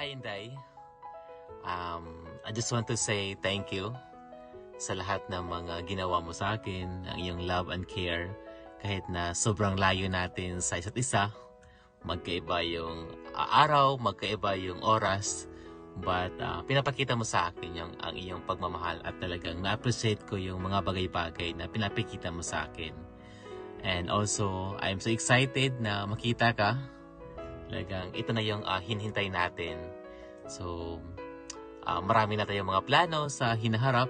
Inday. I just want to say thank you sa lahat ng mga ginawa mo sa akin, ang iyong love and care. Kahit na sobrang layo natin sa isa't isa, magkaiba yung araw, magkaiba yung oras, but pinapakita mo sa akin ang iyong pagmamahal at talagang na-appreciate ko yung mga bagay-bagay na pinapakita mo sa akin. And also, I'm so excited na makita ka. Talagang ito na yung hinihintay natin. So, marami na tayong mga plano sa hinaharap.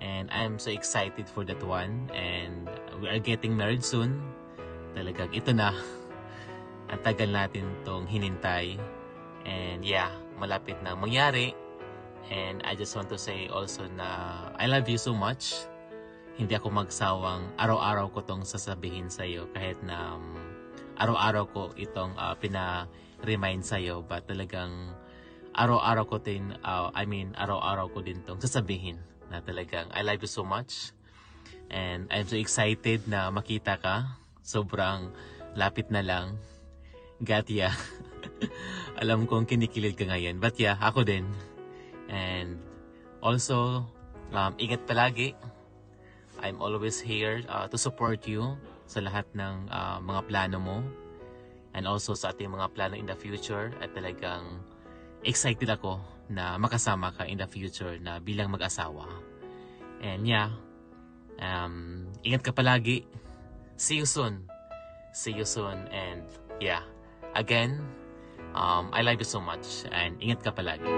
And I'm so excited for that one. And we are getting married soon. Talagang ito na. Ang tagal natin tong hinintay. And yeah, malapit na mangyari. And I just want to say also na I love you so much. Hindi ako magsawang araw-araw ko tong sasabihin sa'yo. Kahit na araw-araw ko itong pina-remind sa'yo. But talagang araw-araw ko din, araw-araw ko din tong sasabihin. Na talagang I love you so much. And I'm so excited na makita ka. Sobrang lapit na lang. Gatya. Alam kong kinikilig ka ngayon. But yeah, ako din. And also, ingat palagi. I'm always here to support you sa lahat ng mga plano mo. And also sa ating mga plano in the future. At talagang excited ako na makasama ka in the future na bilang mag-asawa. And yeah, ingat ka palagi. See you soon. See you soon. And yeah, again, I love you so much. And ingat ka palagi.